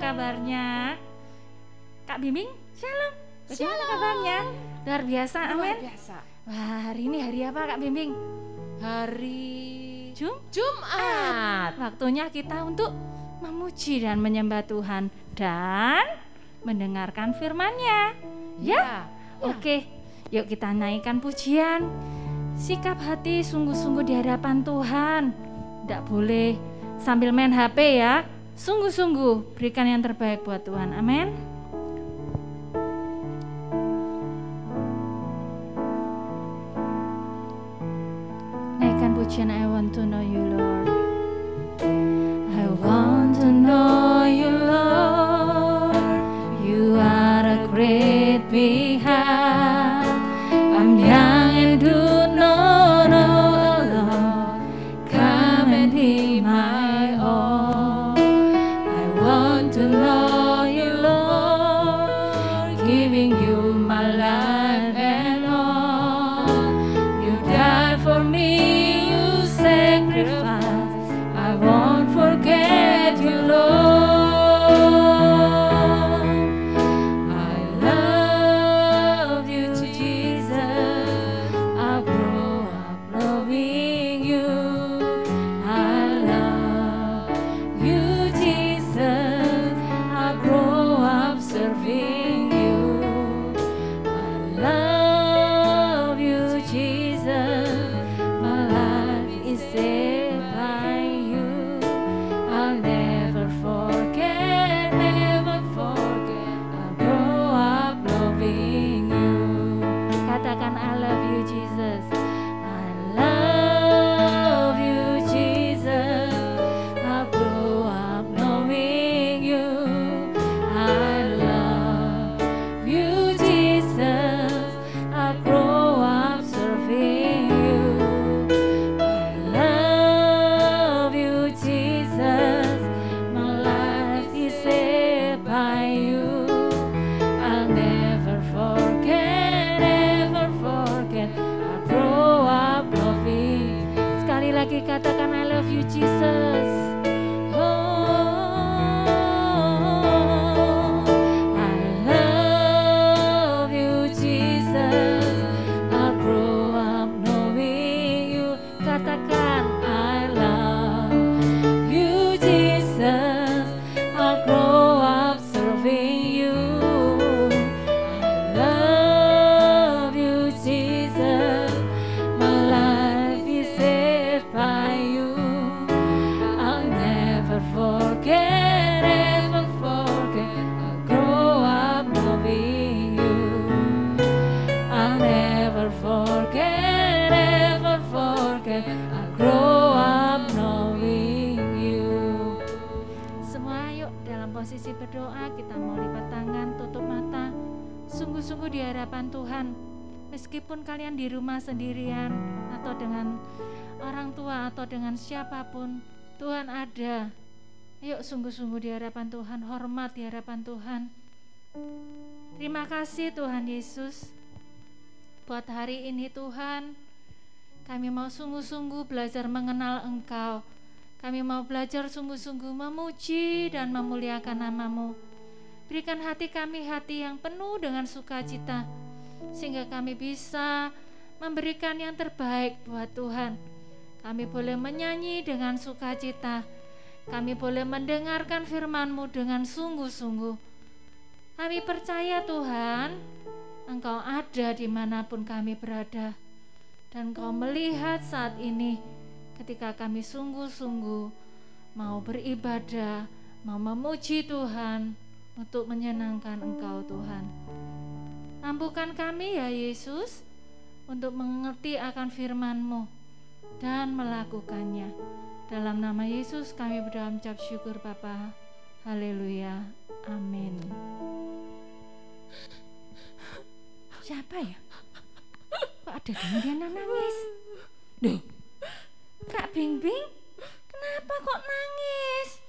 kabarnya? Kak Bimbing, shalom. Bagaimana kabarnya? Luar biasa, amin. Wah, hari ini hari apa Kak Bimbing? Hari Jumat. Waktunya kita untuk memuji dan menyembah Tuhan dan mendengarkan firman-Nya. Ya? Oke, yuk kita naikkan pujian. Sikap hati sungguh-sungguh di hadapan Tuhan. Tidak boleh sambil main HP ya. Sungguh-sungguh berikan yang terbaik buat Tuhan. Amin. Naikkan pujian I want to know you Lord. I want to know you Lord. You are a great big heart. I'm young and do not know Lord. Come and be my all. I want to know you Lord. Giving you my life and all. You died for me, you sacrificed. I won't forget you Lord. I love you Jesus. I grow up loving you. I love you Jesus. I grow up serving you. I love you Jesus. My life is saved by you. I'll never forget, never forget. I'll grow up loving you. Katakan I love you Jesus. I love you Jesus. I'll grow up knowing you. I love you Jesus. I'll grow up serving you. I love you Jesus. My life is saved by you. I'll never forget, never forget. I'll grow up loving. Sekali lagi katakan I love you Jesus. Oh, I love you Jesus. I'll grow up knowing you. Katakan I love you Jesus. I'll grow up serving you. I love you Jesus. My life is saved by you. I'll never forget, never forget. I'll grow up loving you. I'll never forget, never forget. I'll grow up knowing you. Semua yuk dalam posisi berdoa, kita mau lipat tangan, tutup mata. Sungguh-sungguh di hadapan Tuhan. Meskipun kalian di rumah sendirian atau dengan orang tua atau dengan siapapun, Tuhan ada. Yuk sungguh-sungguh di hadapan Tuhan, hormat di hadapan Tuhan. Terima kasih Tuhan Yesus. Buat hari ini Tuhan, kami mau sungguh-sungguh belajar mengenal Engkau. Kami mau belajar sungguh-sungguh memuji dan memuliakan nama-Mu. Berikan hati kami hati yang penuh dengan sukacita, sehingga kami bisa memberikan yang terbaik buat Tuhan. Kami boleh menyanyi dengan sukacita. Kami boleh mendengarkan firman-Mu dengan sungguh-sungguh. Kami percaya Tuhan, Engkau ada dimanapun kami berada. Dan Engkau melihat saat ini ketika kami sungguh-sungguh mau beribadah, mau memuji Tuhan untuk menyenangkan Engkau Tuhan. Mampukan kami ya Yesus untuk mengerti akan firman-Mu dan melakukannya. Dalam nama Yesus kami berdoa mengucap syukur Bapa. Haleluya. Amin. Siapa ya? Kok ada kemudian nangis? Duh, Kak Bingbing, kenapa kok nangis?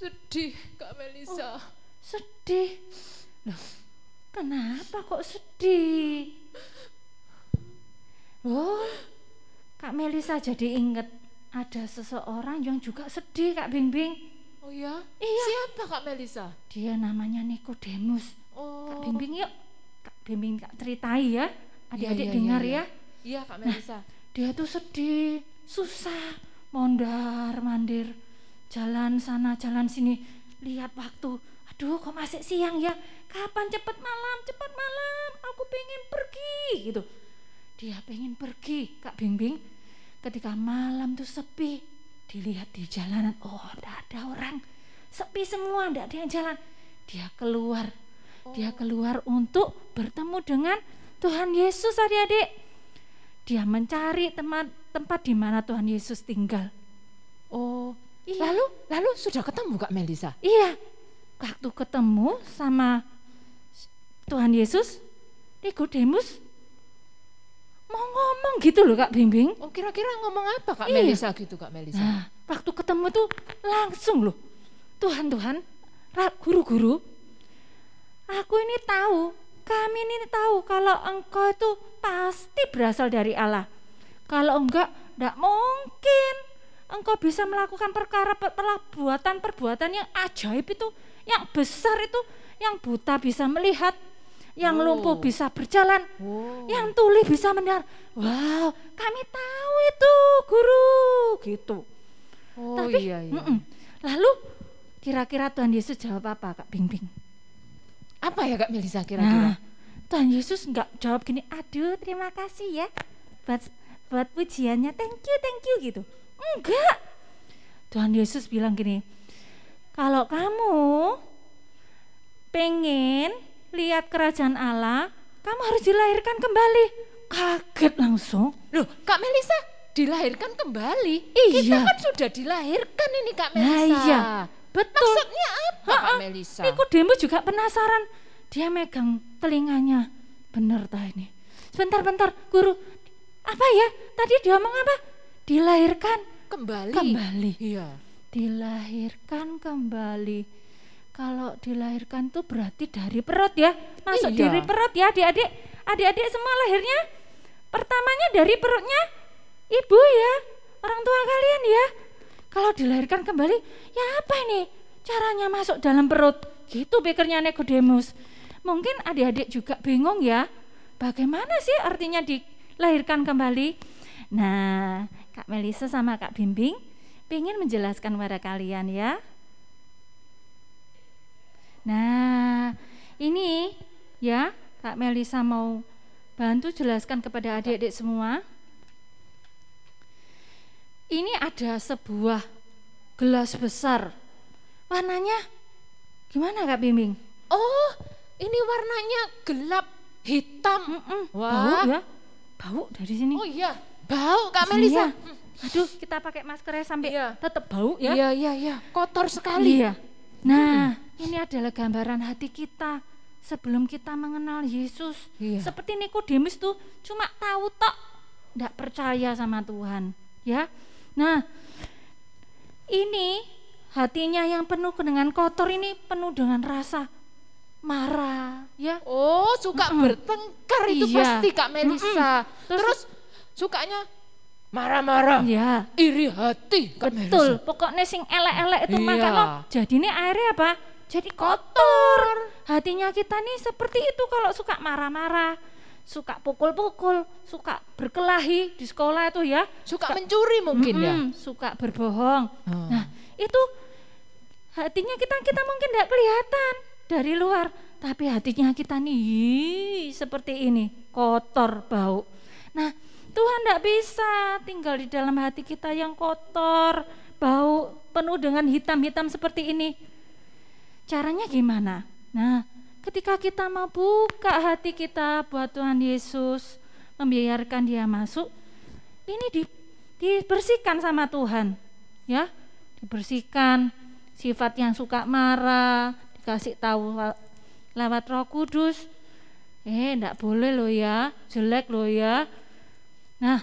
sedih Kak Melisa. Sedih. Loh, kenapa kok sedih? Oh, Kak Melisa jadi inget ada seseorang yang juga sedih Kak Bingbing. Oh ya? Iya. Siapa Kak Melisa? Dia namanya Nikodemus. Oh. Kak Bimbing yuk, Kak Bimbing Kak ceritai ya, adik-adik Iya, dengar iya. ya. Iya Kak Melisa. Dia tuh sedih, susah, mondar mandir, jalan sana jalan sini, lihat waktu, aduh kok masih siang ya, kapan cepat malam, aku pengen pergi gitu. Dia pengen pergi Kak Bimbing. Ketika malam tuh sepi, dilihat di jalanan, oh enggak ada orang, sepi semua, enggak ada yang jalan. Dia keluar untuk bertemu dengan Tuhan Yesus, adik-adik. Dia mencari tempat di mana Tuhan Yesus tinggal. Oh, Iya. lalu sudah ketemu Kak Melisa? Iya, waktu ketemu sama Tuhan Yesus, Nikodemus mau ngomong gitu loh Kak Bimbing. Oh, kira-kira ngomong apa Kak Iya. Melisa gitu Kak Melisa? Nah, waktu ketemu tuh langsung loh, Tuhan, guru-guru, kami ini tahu kalau engkau itu pasti berasal dari Allah. Kalau enggak mungkin engkau bisa melakukan perbuatan yang ajaib itu, yang besar itu, yang buta bisa melihat, yang lumpuh bisa berjalan, yang tuli bisa mendengar. Wow, kami tahu itu guru gitu. Oh, Tapi iya. lalu kira-kira Tuhan Yesus jawab apa Kak Bimbing? Apa ya Kak Melisa kira-kira? Nah, Tuhan Yesus enggak jawab gini, aduh terima kasih ya buat pujiannya, thank you gitu. Enggak. Tuhan Yesus bilang gini, kalau kamu pengen lihat kerajaan Allah, kamu harus dilahirkan kembali. Kaget langsung. Loh, Kak Melisa dilahirkan kembali? Iya. Kita kan sudah dilahirkan ini Kak Melisa. Nah, iya, betul. Maksudnya apa Kak Melisa? Nikodemus juga penasaran. Dia megang telinganya. Bener tah ini. Bentar, guru. Apa ya? Tadi dia ngomong apa? Dilahirkan kembali. Iya. Dilahirkan kembali. Kalau dilahirkan tuh berarti dari perut ya. Masuk Iya. dari perut ya adik-adik. Adik-adik semua lahirnya pertamanya dari perutnya ibu ya. Orang tua kalian ya. Kalau dilahirkan kembali, ya apa ini? Caranya masuk dalam perut. Gitu pikirnya Nikodemus. Mungkin adik-adik juga bingung ya. Bagaimana sih artinya dilahirkan kembali? Nah, Kak Melisa sama Kak Bimbing pengen menjelaskan kepada kalian ya. Nah, ini ya Kak Melisa mau bantu jelaskan kepada adik-adik semua. Ini ada sebuah gelas besar. Warnanya gimana Kak Bimbing? Oh, ini warnanya gelap hitam. Bau ya? Bau dari sini. Oh iya, bau Kak Sini Melisa. ya. Aduh, kita pakai maskernya sampai Iya. tetap bau ya. Iya, kotor sekali. Iya. Nah, ini adalah gambaran hati kita sebelum kita mengenal Yesus. Iya. Seperti Nikodemus tuh cuma tahu tok, enggak percaya sama Tuhan, ya. Nah, ini hatinya yang penuh dengan kotor ini penuh dengan rasa marah, ya. Oh, suka bertengkar itu Iya. pasti Kak Melisa. Terus sukanya marah-marah, Ya, iri hati Kak betul. Melisa. Pokoknya sing elek-elek itu Iya. makanya jadinya airnya apa? Jadi kotor. Hatinya kita nih seperti itu kalau suka marah-marah, suka pukul-pukul, suka berkelahi di sekolah itu ya. Suka mencuri mungkin ya. Suka berbohong. Oh. Nah, itu hatinya kita mungkin tidak kelihatan dari luar, tapi hatinya kita nih seperti ini, kotor, bau. Nah, Tuhan tidak bisa tinggal di dalam hati kita yang kotor, bau, penuh dengan hitam-hitam seperti ini. Caranya gimana? Nah, ketika kita mau buka hati kita buat Tuhan Yesus, membiarkan Dia masuk, ini dibersihkan sama Tuhan, ya, dibersihkan sifat yang suka marah, dikasih tahu lewat Roh Kudus, enggak boleh loh ya, jelek loh ya. Nah,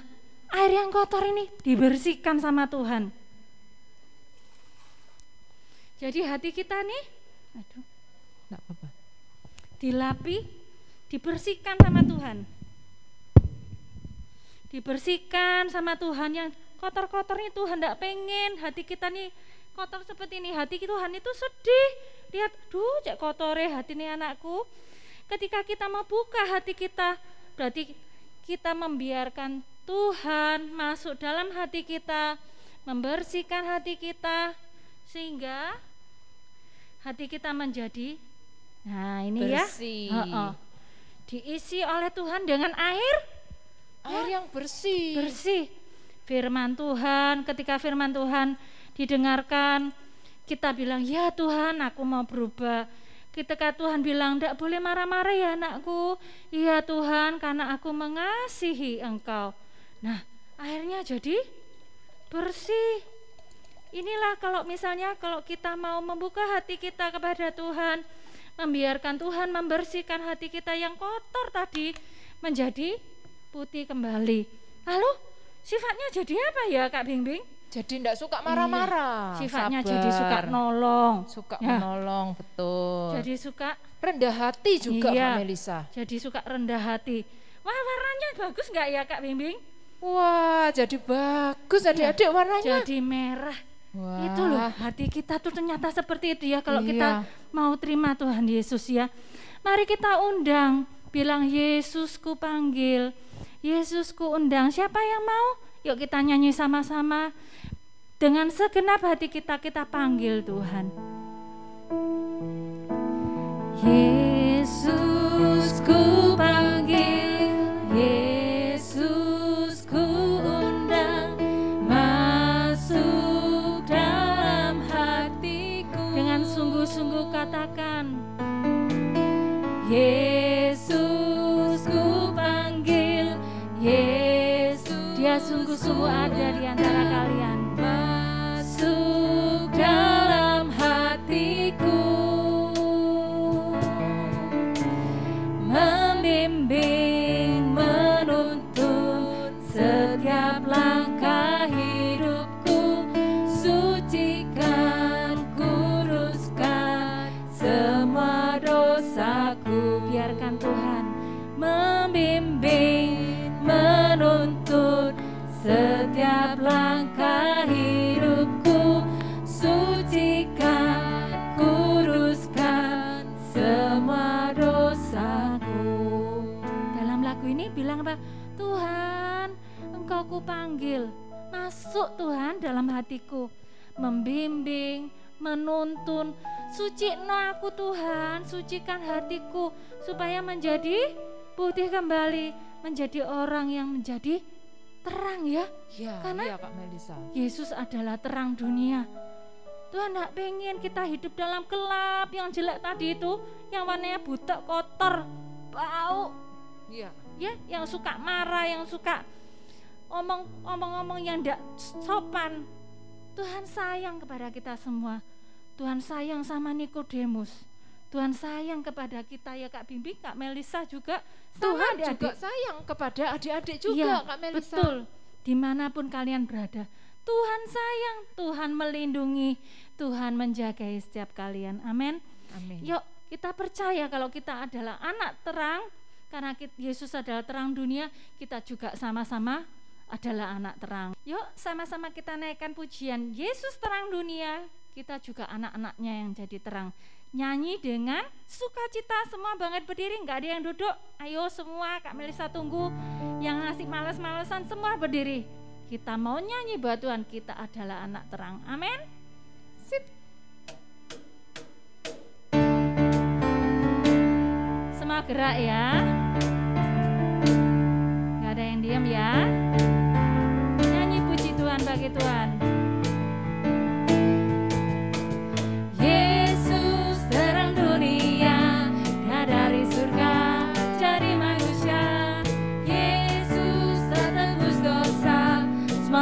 air yang kotor ini dibersihkan sama Tuhan. Jadi hati kita nih, aduh, Enggak apa-apa. dilapi, dibersihkan sama Tuhan. Dibersihkan sama Tuhan, yang kotor-kotor nih Tuhan enggak pengen hati kita nih kotor seperti ini. Hati Tuhan itu sedih. Lihat, duh, cek kotore hati ini anakku. Ketika kita membuka hati kita, berarti kita membiarkan Tuhan masuk dalam hati kita, membersihkan hati kita, sehingga hati kita menjadi, nah ini bersih. Ya, diisi oleh Tuhan dengan air yang bersih. Bersih. Firman Tuhan, ketika firman Tuhan didengarkan, kita bilang, ya Tuhan, aku mau berubah. Ketika Tuhan bilang, tidak boleh marah-marah ya anakku. Iya Tuhan, karena aku mengasihi engkau. Nah, akhirnya jadi bersih. Inilah kalau misalnya kalau kita mau membuka hati kita kepada Tuhan, membiarkan Tuhan membersihkan hati kita yang kotor tadi menjadi putih kembali. Lalu sifatnya jadi apa ya Kak Bingbing? Jadi tidak suka marah-marah. Sifatnya sabar. jadi suka nolong. Suka ya. menolong, betul. Jadi suka rendah hati juga iya, Kak Melisa. Jadi suka rendah hati. Wah, warnanya bagus nggak ya Kak Bingbing? Wah, jadi bagus adik-adik warnanya. Jadi merah. Wah. Itu loh, hati kita tuh ternyata seperti itu ya kalau kita mau terima Tuhan Yesus ya. Mari kita undang, bilang Yesusku panggil, Yesusku undang. Siapa yang mau? Yuk kita nyanyi sama-sama. Dengan segenap hati kita panggil Tuhan. Yesusku panggil, Yesusku undang, masuk dalam hatiku. Dengan sungguh-sungguh katakan, Yesusku panggil, Yesus. Dia sungguh-sungguh ada di antara kalian. Masuk dalam hatiku, membimbing, menuntun setiap langkah hidupku, sucikan, kuduskan semua dosaku. Biarkan Tuhan membimbing, menuntun setiap langkah hidupku, sucikan, kuduskan semua dosaku. Dalam lagu ini bilang apa? Tuhan, Engkau ku panggil, masuk Tuhan dalam hatiku, membimbing, menuntun, sucikno aku Tuhan, sucikan hatiku supaya menjadi putih kembali, menjadi orang yang menjadi terang ya. Karena Kak Melisa, Yesus adalah terang dunia. Tuhan tidak pengen kita hidup dalam gelap yang jelek tadi itu, yang warnanya butek, kotor, bau. Iya. Ya, yang suka marah, yang suka omong-omong yang tidak sopan. Tuhan sayang kepada kita semua. Tuhan sayang sama Nikodemus. Tuhan sayang kepada kita ya Kak Bimbing, Kak Melisa juga. Tuhan adik-adik juga sayang kepada adik-adik juga ya, Kak Melisa. Betul, dimanapun kalian berada, Tuhan sayang, Tuhan melindungi, Tuhan menjagai setiap kalian. Amin. Amin. Yuk kita percaya kalau kita adalah anak terang, karena Yesus adalah terang dunia, kita juga sama-sama adalah anak terang. Yuk sama-sama kita naikkan pujian Yesus terang dunia, kita juga anak-anaknya yang jadi terang. Nyanyi dengan sukacita, semua banget berdiri, nggak ada yang duduk. Ayo semua, Kak Melisa tunggu. Yang ngasih males-malesan semua berdiri. Kita mau nyanyi buat Tuhan, kita adalah anak terang. Amin. Sip. Semua gerak ya. Nggak ada yang diam ya. Nyanyi puji Tuhan bagi Tuhan.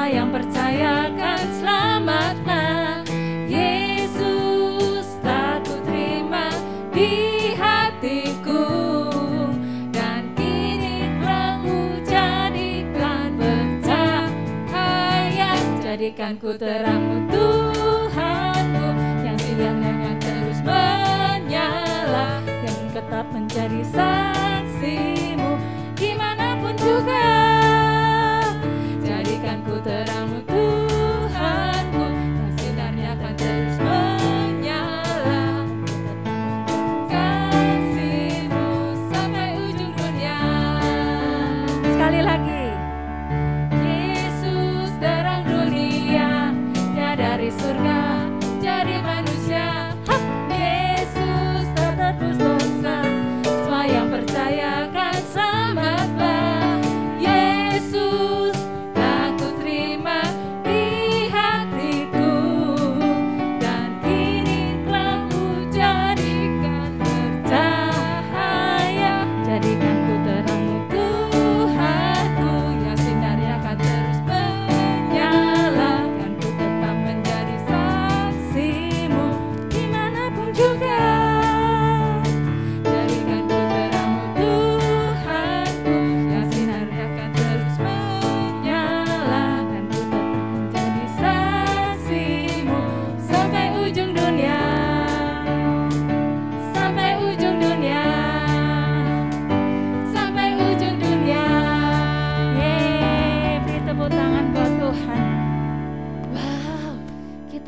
Yang percaya akan selamatnya, Yesus tak ku terima di hatiku, dan kini terangmu jadikan bercahaya, jadikan ku terangmu Tuhanku, yang siangnya akan terus menyala, dan tetap menjadi saksimu dimanapun juga. Jadikan ku terangmu Tuhanku, dan sinarnya akan terus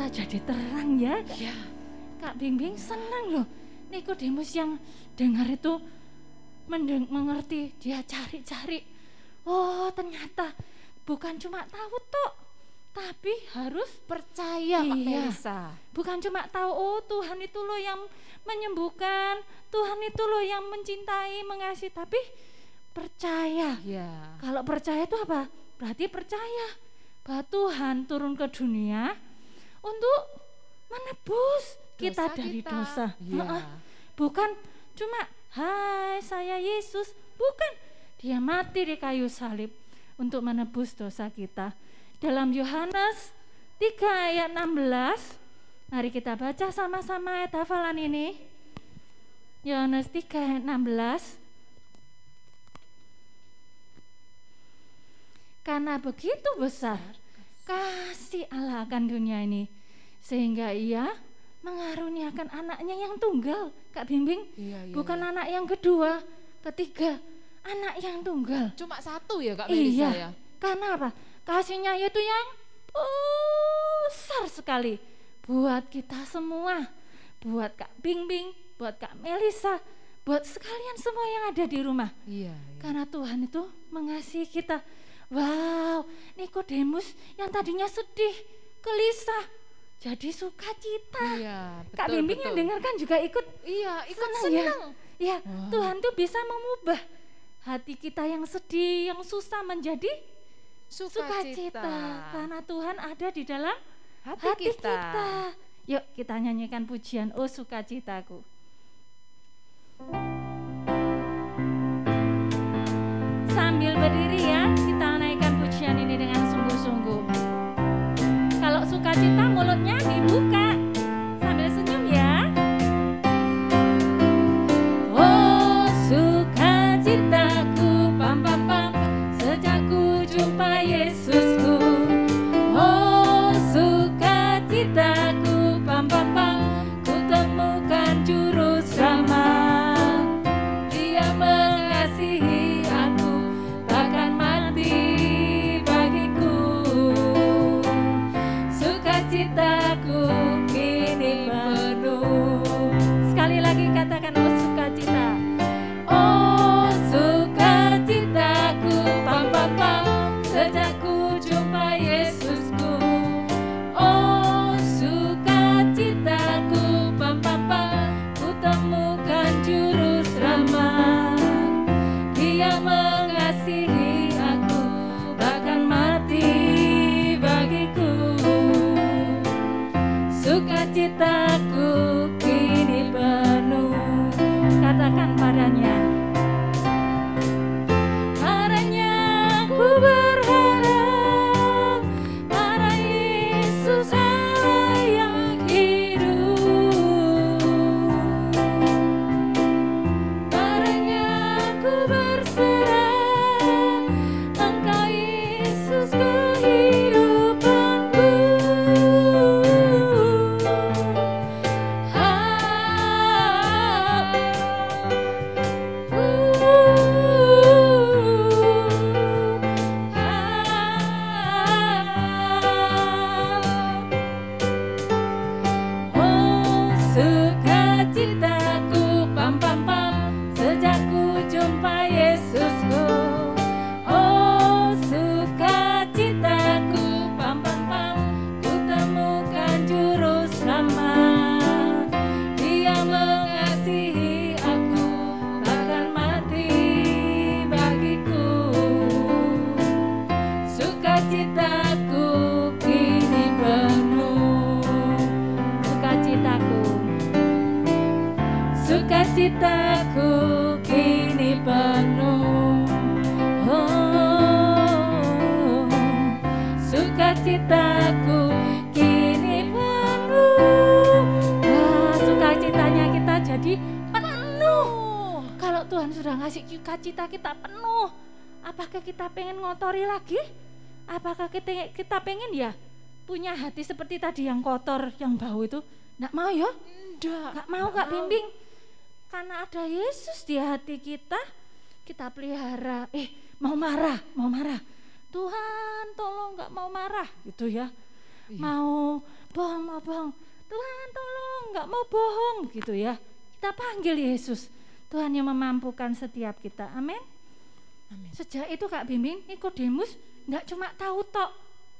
kita jadi terang ya. Ya. Kak Bingbing senang loh. Nikodemus yang dengar itu mengerti, dia cari-cari. Oh, ternyata bukan cuma tahu toh, tapi harus Percaya Kak Iya. Melisa. bukan cuma tahu oh Tuhan itu loh yang menyembuhkan, Tuhan itu loh yang mencintai, mengasihi, tapi percaya. Ya. Kalau percaya itu apa? Berarti percaya bahwa Tuhan turun ke dunia untuk menebus kita Dosa dari kita. dosa. Iya. Heeh. Bukan cuma hai saya Yesus, bukan. Dia mati di kayu salib untuk menebus dosa kita. Dalam Yohanes 3 ayat 16, mari kita baca sama-sama ayat hafalan ini. Yohanes 3 ayat 16. Karena begitu besar kasih Allah akan dunia ini, sehingga ia mengaruniakan anaknya yang tunggal. Kak Bimbing, Iya, iya, bukan iya. anak yang kedua, ketiga, anak yang tunggal. Cuma satu ya Kak Melisa Iya, ya. karena apa? Kasihnya itu yang besar sekali buat kita semua, buat Kak Bingbing, buat Kak Melisa, buat sekalian semua yang ada di rumah. Iya, iya. Karena Tuhan itu mengasihi kita. Wow, Nikodemus yang tadinya sedih, gelisah, jadi sukacita. Iya, betul, Kak Bimbing yang betul. dengarkan juga ikut Iya, ikut senang ya. senang. Ya, Wah. Tuhan tuh bisa mengubah hati kita yang sedih, yang susah menjadi sukacita. Karena Tuhan ada di dalam Hati kita. Yuk kita nyanyikan pujian Oh Sukacitaku. Sambil berdiri ya, kita naikkan pujian ini dengan sungguh-sungguh. Kalau sukacita mulutnya dibuka sambil senyum ya. Oh sukacitaku, pam pam pam, sejak ku jumpa Yesusku. Oh sukacitaku, pam pam pam, ku temukan juru selamat. Dia mengasihi aku, bahkan mati bagiku. Sukacitaku kini penuh. Sekali lagi katakan oh sukacita. Oh sukacitaku, pam pam pam, sejak ku jumpa Yesusku. Oh sukacitaku, pam pam pam, ku temukan juru selamat. Dia mengasihi aku, bahkan mati bagiku. Sukacitaku kini penuh. Katakan padanya. Padanya ku berharap, pada Yesus Allah yang hidup. Padanya ku berserah, Engkau Yesus kehidupanku. Oh sukacitaku, pam pam pam, sejak ku jumpa Yesusku. Oh sukacitaku, pam pam pam, ku temukan juru selamat. Dia mengasihi aku, bahkan mati bagiku. Sukacitaku kini penuh. Sukacitaku, sukacitaku kini penuh. Oh, sukacitaku kini penuh. Wah, sukacitanya kita jadi penuh. Kalau Tuhan sudah ngasih sukacita kita penuh, apakah kita pengen ngotori lagi? Apakah kita pengen ya punya hati seperti tadi yang kotor, yang bau itu? Nggak mau ya? Nggak mau Kak Bimbing. Karena ada Yesus di hati kita, kita pelihara. Mau marah. Tuhan tolong nggak mau marah gitu ya. Iya. Mau bohong, mau bohong. Tuhan tolong, nggak mau bohong gitu ya. Kita panggil Yesus. Tuhan yang memampukan setiap kita. Amin. Amin. Sejak itu Kak Bimbing, Nikodemus nggak cuma tahu tok,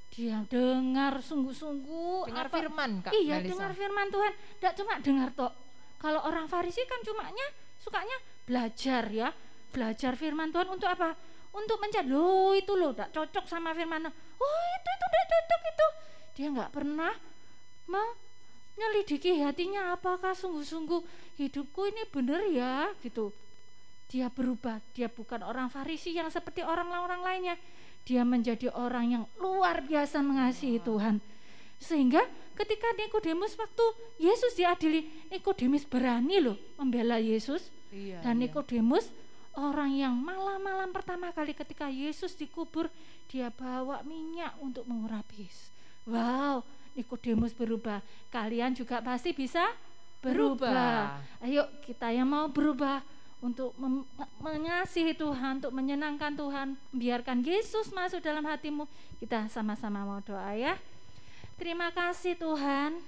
dia dengar sungguh-sungguh. Dengar firman, Kak Iya, Melisa. dengar firman Tuhan. Nggak cuma dengar tok. Kalau orang Farisi kan sukanya belajar ya, belajar firman Tuhan untuk apa? Untuk mencari, loh itu loh, nggak cocok sama firman. Oh itu nggak cocok itu. Dia nggak pernah menyelidiki hatinya, apakah sungguh-sungguh hidupku ini benar ya gitu. Dia berubah, dia bukan orang Farisi yang seperti orang-orang lainnya. Dia menjadi orang yang luar biasa mengasihi Tuhan. Sehingga ketika Nikodemus waktu Yesus diadili, Nikodemus berani loh membela Yesus. Iya, Dan iya. Nikodemus orang yang malam-malam pertama kali ketika Yesus dikubur, dia bawa minyak untuk mengurapi Yesus. Wow, Nikodemus berubah. Kalian juga pasti bisa berubah. Ayo kita yang mau berubah untuk mengasihi Tuhan, untuk menyenangkan Tuhan, biarkan Yesus masuk dalam hatimu. Kita sama-sama mau doa ya. Terima kasih Tuhan,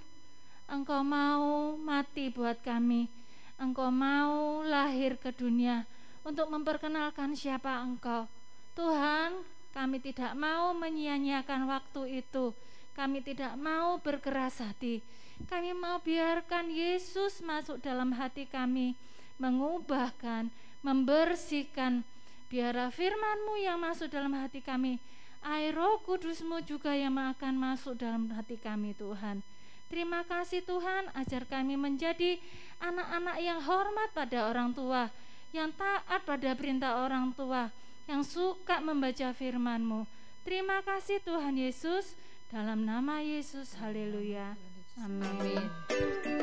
Engkau mau mati buat kami. Engkau mau lahir ke dunia untuk memperkenalkan siapa Engkau. Tuhan, kami tidak mau menyia-nyiakan waktu itu. Kami tidak mau berkeras hati. Kami mau biarkan Yesus masuk dalam hati kami, mengubahkan, membersihkan. Biarlah firman-Mu yang masuk dalam hati kami, air Roh Kudus-Mu juga yang akan masuk dalam hati kami Tuhan. Terima kasih Tuhan, ajar kami menjadi anak-anak yang hormat pada orang tua, yang taat pada perintah orang tua, yang suka membaca firman-Mu. Terima kasih Tuhan Yesus, dalam nama Yesus, haleluya, amin.